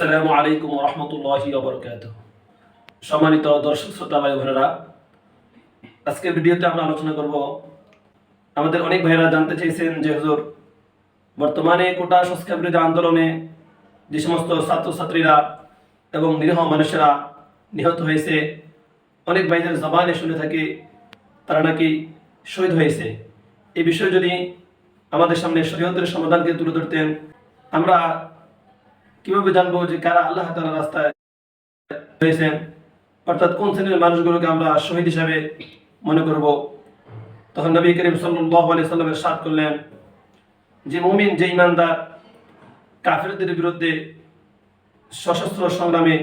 আসসালামু আলাইকুম ওয়া রাহমাতুল্লাহি ওয়া বারাকাতুহু। সম্মানিত দর্শক শ্রোতা ভাই বোনেরা, আজকের ভিডিওতে আমরা আলোচনা করব, আমাদের অনেক ভাইরা জানতে চেয়েছেন যে হুজুর, বর্তমানে কোটা সংস্কার বিরোধী আন্দোলনে যে সমস্ত ছাত্রছাত্রীরা এবং নিরীহ মানুষেরা নিহত হয়েছে, অনেক ভাইদের জবানে শুনে থাকি তারা নাকি শহীদ হয়েছে। এই বিষয়ে যদি আমাদের সামনে শরীয়তের সমাধানকে তুলে ধরতেন, আমরা কিভাবে জানবো যে কারা আল্লাহ তাআলার রাস্তায় হয়েছেন, অর্থাৎ কোন শ্রেণীর মানুষগুলোকে আমরা শহীদ হিসাবে মনে করব। তখন নবী করিম সাল্লাল্লাহু আলাইহি সাল্লাম ইরশাদ করলেন যে মুমিন, যে ইমানদার কাফেরদের বিরুদ্ধে সশস্ত্র সংগ্রামে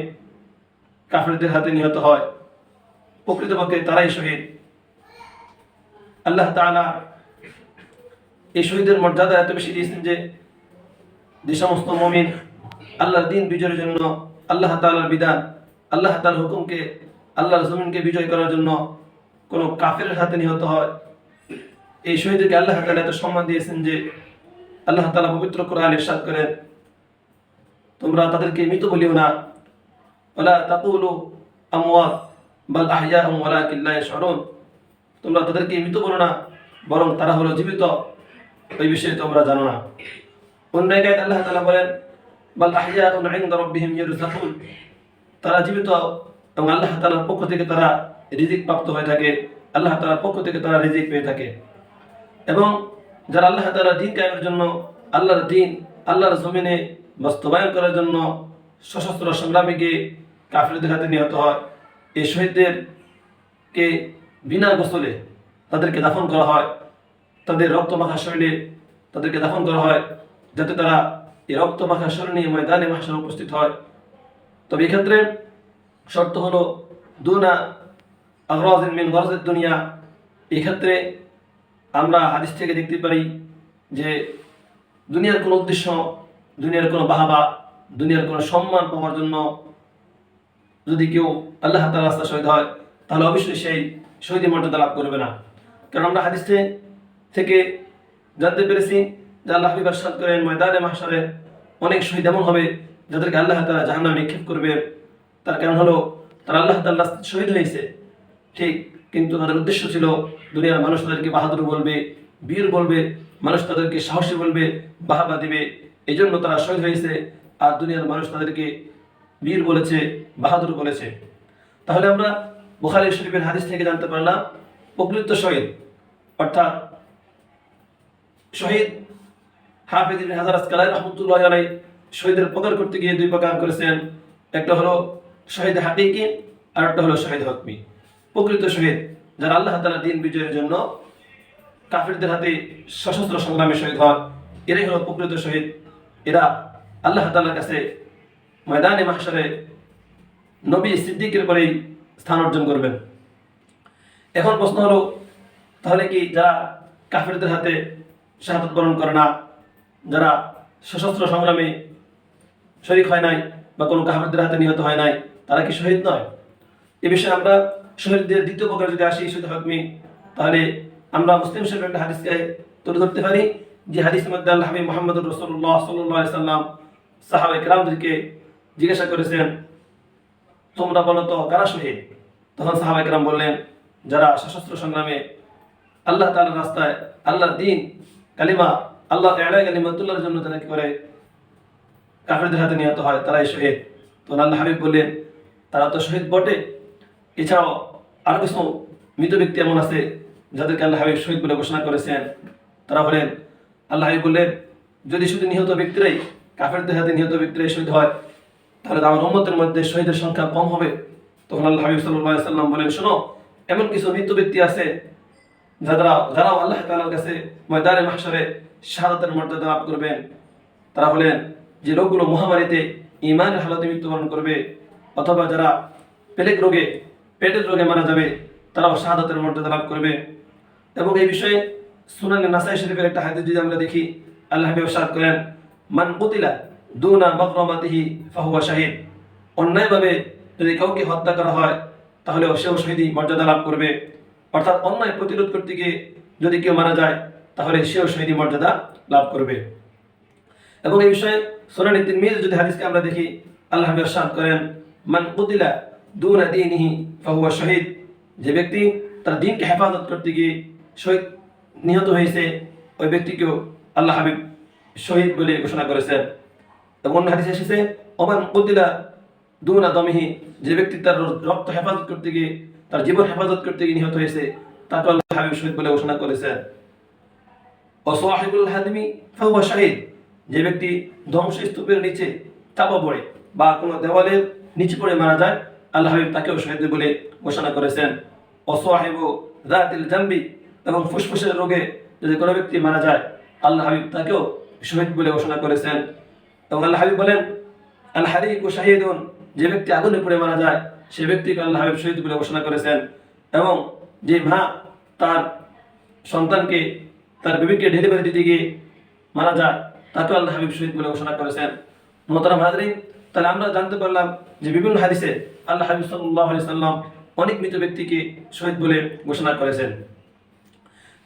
কাফেরদের হাতে নিহত হয়, প্রকৃতপক্ষে তারাই শহীদ। আল্লাহ তাআলা এই শহীদের মর্যাদা এত বেশি দিয়েছেন যে সমস্ত মুমিন আল্লাহর দ্বীন বিজয়ের জন্য, আল্লাহ তাআলার বিধান, আল্লাহ তাআলার হুকুমকে, আল্লাহর জমিনকে বিজয় করার জন্য কোন কাফেরের হাতে নিহত হয়, এই শহীদকে আল্লাহ তাআলা এত সম্মান দিয়েছেন যে আল্লাহ তাআলা পবিত্র কোরআনে ইরশাদ করেন, তোমরা তাদেরকে মৃত বলিও না, ওয়ালা তাকুলু আমওয়াত বাল আহইয়াউম ওয়ালাকিন লা ইয়াশউরুন, তোমরা তাদেরকে মৃত বলো না, বরং তারা হলো জীবিত, ওই বিষয়ে তোমরা জানো না। অন্য জায়গায় আল্লাহ তাআলা বলেন, বাল আহইয়াউন ইনদা রাব্বিহিম ইরযাকুন, তারা জীবিত এবং আল্লাহ তাআলার পক্ষ থেকে তারা রিজিক প্রাপ্ত হয়ে থাকে, আল্লাহ তাআলার পক্ষ থেকে তারা রিজিক পেয়ে থাকে। এবং যারা আল্লাহ তাআলার দ্বীন কায়েমের জন্য, আল্লাহর দ্বীন আল্লাহর জমিনে বাস্তবায়ন করার জন্য সশস্ত্র সংগ্রামে গিয়ে কাফেরদের হাতে নিহত হয়, এই শহীদদেরকে বিনা গোসলে তাদেরকে দাফন করা হয়, তাদের রক্তমাখা শরীরে তাদেরকে দাফন করা হয়, যাতে তারা এই রক্তমাখা শরীর নিয়ে ময়দানে মাহশারে উপস্থিত হয়। তবে এক্ষেত্রে শর্ত হলো দুনা আগরাজিন মিন গরাজিদ দুনিয়া। এক্ষেত্রে আমরা হাদিস থেকে দেখতে পারি যে দুনিয়ার কোনো উদ্দেশ্য, দুনিয়ার কোনো বাহাবা, দুনিয়ার কোনো সম্মান পাওয়ার জন্য যদি কেউ আল্লাহ তাআলার রাস্তায় শহীদ হয়, তাহলে অবশ্যই সেই শহীদের মর্যাদা লাভ করবে না। কারণ আমরা হাদিস থেকে জানতে পেরেছি যে আল্লাহ হাবিব ইরশাদ করেন, ময়দানে মাহশারে অনেক শহীদ এমন হবে যাদেরকে আল্লাহ তাআলা জাহান্নামে নিক্ষেপ করবে। তার কারণ হলো তারা আল্লাহ তাআলার রাস্তায় শহীদ হয়েছে ঠিক, কিন্তু তাদের উদ্দেশ্য ছিল দুনিয়ার মানুষ তাদেরকে বাহাদুর বলবে, বীর বলবে, মানুষ তাদেরকে সাহসী বলবে, বাহাবা দিবে, এই জন্য তারা শহীদ হয়েছে। আর দুনিয়ার মানুষ তাদেরকে বীর বলেছে, বাহাদুর বলেছে। তাহলে আমরা বুখারী শরীফের হাদিস থেকে জানতে পারলাম, প্রকৃত শহীদ অর্থাৎ শহীদ হাফিজ ইবনে হাজার আসকালানী রাহমাতুল্লাহি আলাইহি শহীদের প্রকার করতে গিয়ে দুই প্রকার করেছেন। একটা হলো শহীদ হাকিকি, আর একটা হলো শহীদ হকমি। প্রকৃত শহীদ যারা আল্লাহ তাআলার দ্বীন বিজয়ের জন্য কাফেরদের হাতে সশস্ত্র সংগ্রামে শহীদ হয়, এরাই হলো প্রকৃত শহীদ। এরা আল্লাহ তাআলার কাছে ময়দানে মাহশারে নবী সিদ্দিকের পরেই স্থান অর্জন করবেন। এখন প্রশ্ন হলো, তাহলে কি যারা কাফেরদের হাতে শাহাদাত বরণ করে না, যারা সশস্ত্র সংগ্রামে শরীক হয় নাই বা কোনো কাফেরদের হাতে নিহত হয় নাই, তারা কি শহীদ নয়? এ বিষয়ে আমরা শহীদদের দ্বিতীয় প্রকার যদি আসি, শহীদ হকমি, তাহলে আমরা মুসলিম শরীফের একটা হাদিসকে তুলে ধরতে পারি, যে হাদিসের মধ্যে আল্লাহ হাবিব মুহাম্মদুর রাসূলুল্লাহ সাল্লাল্লাহু আলাইহি সাল্লাম সাহাবায়ে কেরামদেরকে জিজ্ঞাসা করেছেন, তোমরা বলো তো কারা শহীদ? তখন সাহাবায়ে কেরাম বললেন, যারা সশস্ত্র সংগ্রামে আল্লাহ তাআলার রাস্তায়, আল্লাহর দ্বীন কালিমা, আল্লাহ ইলা কালিমাতুল্লাহর জন্য তারা কি করে কাফেরদের হাতে নিহত হয়, তারাই শহীদ। তখন আল্লাহ হাবিব বললেন, তারা তো শহীদ বটে, এছাড়াও আরো কিছু মৃত ব্যক্তি এমন আছে যাদেরকে আল্লাহ হাবিব শহীদ বলে ঘোষণা করেছেন। তারা হলেন, আল্লাহ হাবিব বললেন, যদি শুধু নিহত ব্যক্তিরাই, কাফেরদের হাতে নিহত ব্যক্তিরাই শহীদ হয়, তাহলে আমার উম্মতের মধ্যে শহীদের সংখ্যা কম হবে। তখন আল্লাহ হাবিব সাল্লাল্লাহু আলাইহি সাল্লাম বলেন, শোনো, এমন কিছু মৃত ব্যক্তি আছে যারাও আল্লাহ তাআলার কাছে ময়দানে মাহশারে শাহাদাতের মর্যাদা লাভ করবেন। তারা হলেন যে লোকগুলো মহামারীতে ঈমানের হালতে মৃত্যুবরণ করবে, অথবা যারা পেটের রোগে মারা যাবে, তারাও শাহাদাতের মর্যাদা লাভ করবে। এবং এই বিষয়ে সুনানে নাসাই শরীফের একটা হাদিস যদি আমরা দেখি, আল্লাহ হাবিব ইরশাদ করেন, মান কুতিলা দুনা মাগরামাতিহি ফাহুয়া শাহীদ, অন্যায়ভাবে যদি কাউকে হত্যা করা হয়, তাহলে সেও শহীদ মর্যাদা লাভ করবে। অর্থাৎ অন্যায় প্রতিরোধ করতে গিয়ে যদি কেউ মারা যায়, তাহলে সেও শহীদ মর্যাদা লাভ করবে। এবং এই বিষয়ে সুনানে তিরমিজি যদি হাদিসকে আমরা দেখি, আল্লাহ ইরশাদ করেন, মান কুতিলা দুনা দীনিহি ফাহুয়া শহীদ, যে ব্যক্তি তার দ্বীনকে হেফাজত করতে গিয়ে শহীদ নিহত হয়েছে, ওই ব্যক্তিকেও আল্লাহ হাবিব শহীদ বলে ঘোষণা করেছেন। এবং অন্য হাদিসে এসেছে, ওমান কুতিলা দুনা দমিহি, যে ব্যক্তি তার রক্ত হেফাজত করতে গিয়ে, তার জীবন হেফাজত করতে গিয়ে নিহত হয়েছে, তাকে আল্লাহ হাবিব শহীদ বলে ঘোষণা করেছেন। ও সাহিবুল হাদমি ফাহুয়া শাহিদ, যে ব্যক্তি ধ্বংসস্তূপের নিচে চাপা পড়ে বা কোনো দেওয়ালের নিচে পড়ে মারা যায়, আল্লাহ হাবিব তাকেও শহীদ বলে ঘোষণা করেছেন। ও সাহিবু যাতিল জামবি, এবং ফুসফুসের রোগে যদি কোনো ব্যক্তি মারা যায়, আল্লাহ হাবিব তাকেও শহীদ বলে ঘোষণা করেছেন। এবং আল্লাহ হাবিব বলেন, আল হারিকু শাহিদুন, যে ব্যক্তি আগুনে পড়ে মারা যায়, সে ব্যক্তিকে আল্লাহ হাবিব শহীদ বলে ঘোষণা করেছেন। এবং যে মা তার সন্তানকে, তার বেবিকে ডেলিভারি দিতে গিয়ে মারা যায়, তাকে আল্লাহ হাবিব শহীদ বলে ঘোষণা করেছেন। মোহতারাম হাজরিন, তাহলে আমরা জানতে পারলাম যে বিভিন্ন হাদিসে আল্লাহ হাবিব সাল্লাল্লাহু আলাইহি সাল্লাম অনেক মৃত ব্যক্তিকে শহীদ বলে ঘোষণা করেছেন।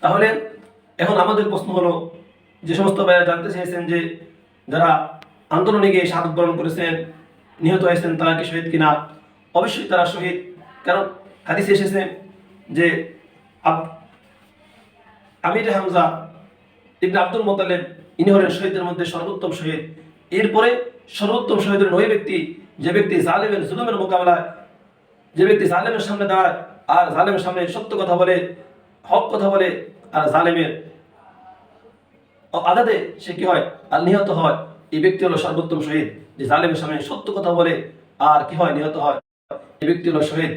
তাহলে এখন আমাদের প্রশ্ন হলো, যে সমস্ত ভাইরা জানতে চেয়েছেন যে যারা আন্দোলনে গিয়ে শাহাদাত বরণ করেছেন, নিহত হয়েছেন, তারা কি শহীদ কিনা? অবশ্যই তারা শহীদ। কারণ হাদিসে এসেছে যে আমির হামজা ইবনে আব্দুল মুত্তালিব, ইনি হলেন শহীদের মধ্যে সর্বোত্তম শহীদ। এরপরে সর্বোত্তম শহীদ হলেন ওই ব্যক্তি, যে ব্যক্তি জালেমের জুলুমের মোকাবেলায়, যে ব্যক্তি জালেমের সামনে দাঁড়ায় আর জালেমের সামনে সত্য কথা বলে, হক কথা বলে, আর জালেমের আঘাতে সে কি হয়, আর নিহত হয়। এই ব্যক্তি হলো সর্বোত্তম শহীদ, যে জালেমের সামনে সত্য কথা বলে আর কি হয়, নিহত হয়। এই ব্যক্তি হলো শহীদ।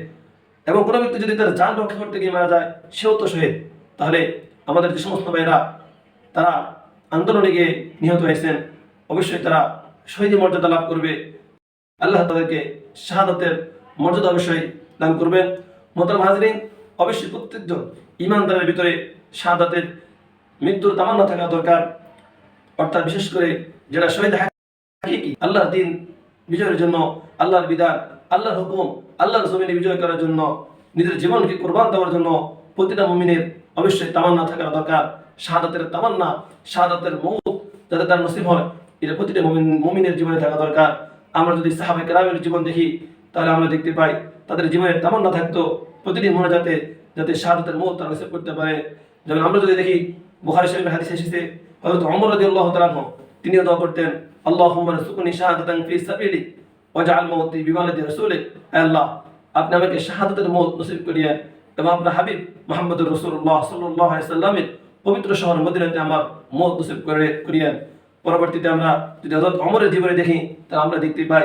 এবং কোনো ব্যক্তি যদি তার জান রক্ষা করতে গিয়ে মারা যায়, সেও তো শহীদ। তাহলে আমাদের যে সমস্ত ভাইয়েরা তারা আন্দোলনে গিয়ে নিহত হয়েছেন, অবশ্যই তারা শহীদের মর্যাদা লাভ করবে। আল্লাহ তাদেরকে শাহাদাতের মর্যাদা অবশ্যই দান করবেন। মোহতারাম হাজরিন, অবশ্যই প্রত্যেকজন ইমানদারের ভিতরে শাহাদাতের মৃত্যুর তামান্না থাকা দরকার। অর্থাৎ বিশেষ করে যারা শহীদ হাকিকি আল্লাহর দিন বিজয়ের জন্য, আল্লাহর বিধান, আল্লাহর হুকুম, আল্লাহর জমিনে বিজয় করার জন্য নিজের জীবনকে কোরবান দেওয়ার জন্য প্রতিটা মুমিনের অবশ্যই তামান্না থাকা দরকার। শাহাদাতের তামান্না, শাহাদাতের মৌত যাতে তার নসিব হয়, এটা প্রতিটা মুমিনের জীবনে থাকা দরকার। আমরা যদি সাহাবায়ে কেরামের জীবন দেখি, তাহলে আমরা দেখতে পাই তাদের জীবনের তামান্না থাকতো প্রতিটি মনে যাতে শাহাদাতের মৌত তারা নসিব করতে পারে। যেমন আমরা যদি দেখি বুখারী শরীফের হাদিসে এসেছে, হযরত ওমর রাদিয়াল্লাহু তাআলা আনহু তিনিও দোয়া করতেন, আল্লাহুম্মা রযুকনি শাহাদাতান ফি সাবিলিক ওয়াজআল মাউতি বিওয়ালিদি রাসূলিক, হে আল্লাহ, আপনি আমাকে শাহাদাতের মৌত নসিব করিয়েন এবং আপনার হাবিব মুহাম্মদুর রাসূলুল্লাহ সাল্লাল্লাহু আলাইহি সাল্লামের পবিত্র শহর মদিনাতে আমার মৌত নসিব করিয়েন। পরবর্তীতে আমরা যদি হযরত ওমরের জীবনে দেখি, তাহলে আমরা দেখতে পাই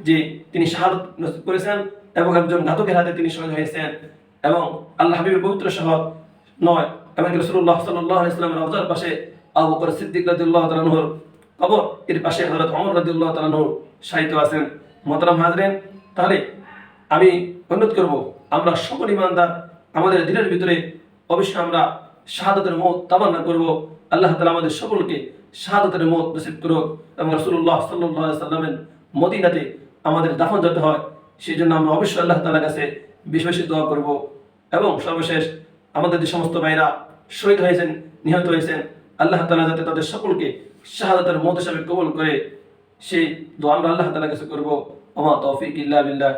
যে তিনি শাহাদাত নসিব করেছেন এবং একজন ঘাতকের হাতে তিনি শহীদ হয়েছেন। এবং আল্লাহ হাবিবের পবিত্র শহর নয়, এবং রাসূলুল্লাহ সাল্লাল্লাহু আলাইহি সাল্লামের রওজার পাশে আবু বকর সিদ্দিক রাদিয়াল্লাহু তাআলা আনহুর কবর, এর পাশে হযরত ওমর রাদিয়াল্লাহু তাআলা আনহু শাহিদ আছেন। মোহতারাম হাজরিন, তাহলে আমি অনুরোধ করব, আমরা সকল ইমানদার আমাদের দিনের ভিতরে অবশ্যই আমরা শাহাদাতের মৌত তামান্না করব। আল্লাহ তাআলা আমাদের সকলকে শাহাদাতের মৌত নসিব করুক এবং রাসূলুল্লাহ সাল্লাল্লাহু আলাইহি সাল্লামের মদিনাতে আমাদের দাফন যাতে হয়, সেই জন্য আমরা অবশ্যই আল্লাহ তাআলার কাছে বেশি বেশি দোয়া করব। এবং সর্বশেষ আমাদের যে সমস্ত ভাইরা শহীদ হয়েছেন, নিহত হয়েছেন, আল্লাহ তাআলা যাতে তাদের সকলকে শাহাদাতের মৌত হিসাবে কবুল করে, সেই দোয়া আমরা আল্লাহ তাআলার কাছে করব। ওয়া মা তাওফীক ইল্লা বিল্লাহ।